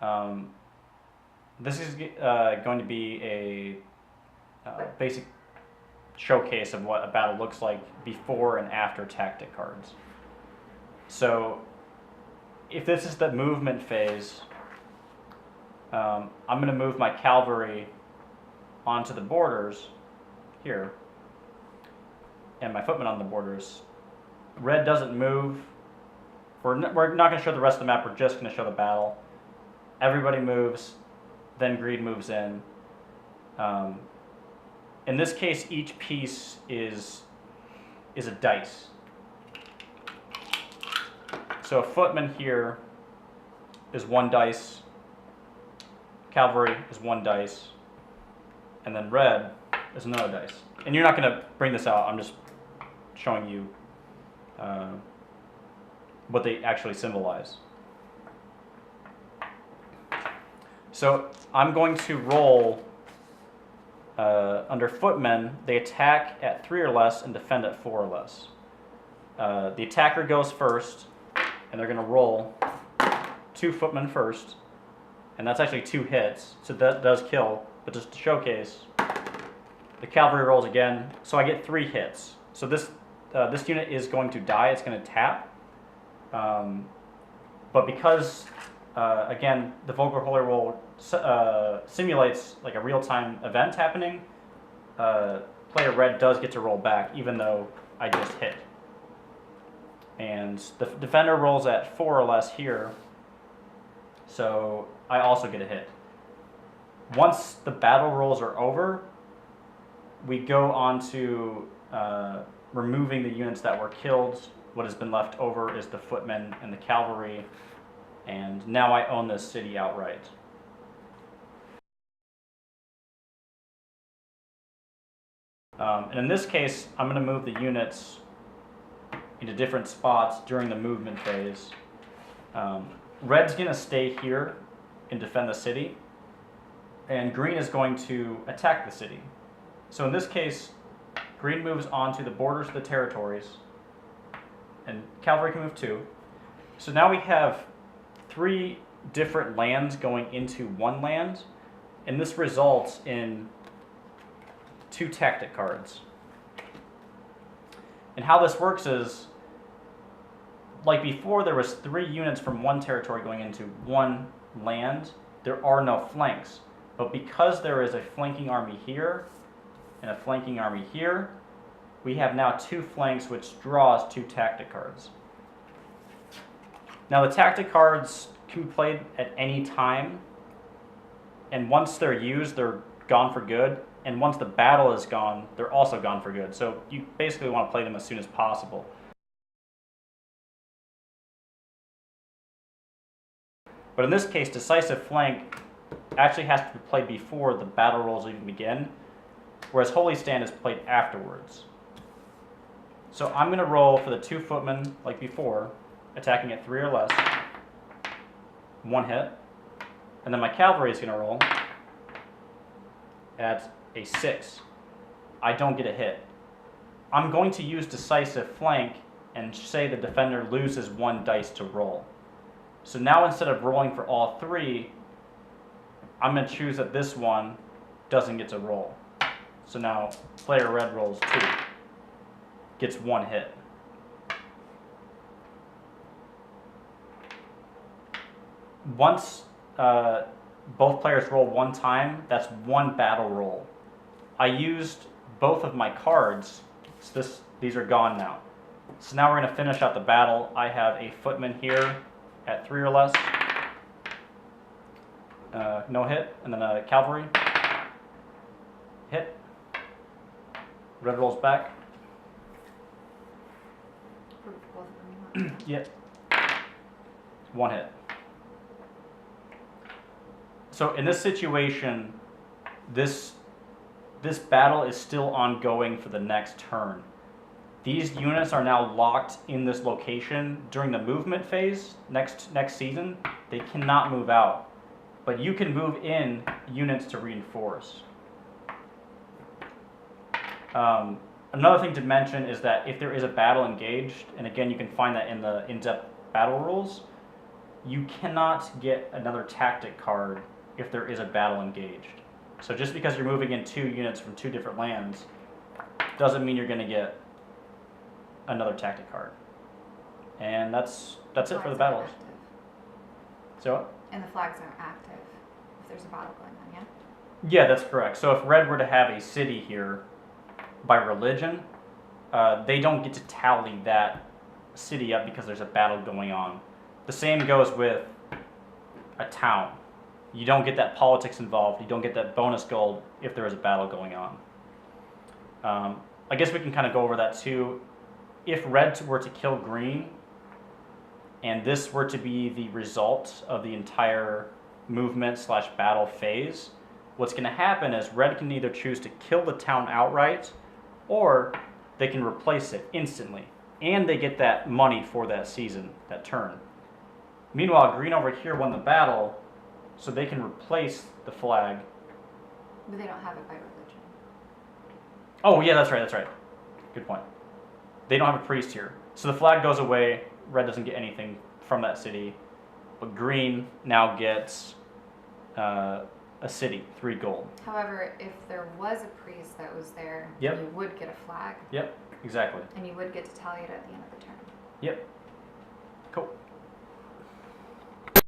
Um, this is going to be a basic showcase of what a battle looks like before and after tactic cards. So if this is the movement phase, I'm going to move my cavalry onto the borders here and my footmen on the borders. Red doesn't move. We're not going to show the rest of the map, we're just going to show the battle. Everybody moves, then green moves in. In this case, each piece is a dice. So a footman here is 1 dice, cavalry is 1 dice, and then red is another dice. And you're not going to bring this out, I'm just showing you what they actually symbolize. So I'm going to roll under footmen. They attack at 3 or less and defend at 4 or less. The attacker goes first, and they're going to roll 2 footmen first, and that's actually 2 hits, so that does kill. But just to showcase, the cavalry rolls again, so I get 3 hits. So this unit is going to die. It's going to tap, but because again, the Vulgar Holy Roll simulates like a real-time event happening, player red does get to roll back, even though I just hit. And the defender rolls at 4 or less here, so I also get a hit. Once the battle rolls are over, we go on to removing the units that were killed. What has been left over is the footmen and the cavalry, and now I own this city outright. And in this case, I'm going to move the units into different spots during the movement phase. Red's going to stay here and defend the city, and green is going to attack the city. So in this case, green moves onto the borders of the territories, and cavalry can move too. So now we have 3 different lands going into 1 land, and this results in 2 tactic cards. And how this works is, like before, there was 3 units from 1 territory going into 1 land. There are no flanks, but because there is a flanking army here and a flanking army here, we have now 2 flanks, which draws 2 tactic cards. Now the tactic cards can be played at any time, and once they're used, they're gone for good, and once the battle is gone, they're also gone for good. So you basically want to play them as soon as possible. But in this case, decisive flank actually has to be played before the battle rolls even begin, whereas Holy Stand is played afterwards. So I'm going to roll for the 2 footmen, like before, attacking at 3 or less, 1 hit, and then my cavalry is going to roll at a 6. I don't get a hit. I'm going to use decisive flank and say the defender loses 1 dice to roll. So now instead of rolling for all 3, I'm going to choose that this one doesn't get to roll. So now player red rolls 2, gets 1 hit. Once both players roll 1 time, that's 1 battle roll. I used both of my cards, so these are gone now. So now we're going to finish out the battle. I have a footman here at 3 or less, no hit, and then a cavalry, hit, red rolls back. Yep, 1 hit. So in this situation, this battle is still ongoing for the next turn. These units are now locked in this location during the movement phase next season. They cannot move out, but you can move in units to reinforce. Another thing to mention is that if there is a battle engaged, and again you can find that in the in-depth battle rules, you cannot get another tactic card if there is a battle engaged. So just because you're moving in 2 units from 2 different lands doesn't mean you're going to get another tactic card. And that's it for the battles. So And the flags are active if there's a battle going on, yeah? yeah, that's correct. So if red were to have a city here by religion, they don't get to tally that city up because there's a battle going on. The same goes with a town. You don't get that politics involved. You don't get that bonus gold if there is a battle going on. I guess we can kind of go over that too. If red were to kill green, and this were to be the result of the entire movement / battle phase, what's going to happen is red can either choose to kill the town outright, or they can replace it instantly. And they get that money for that season, that turn. Meanwhile, green over here won the battle, so they can replace the flag. But they don't have it by religion. Oh, yeah, that's right. Good point. They don't have a priest here. So the flag goes away, red doesn't get anything from that city, but green now gets a city, 3 gold. However, if there was a priest that was there, Yep. you would get a flag. Yep, exactly. And you would get to tally it at the end of the turn. Yep. Cool.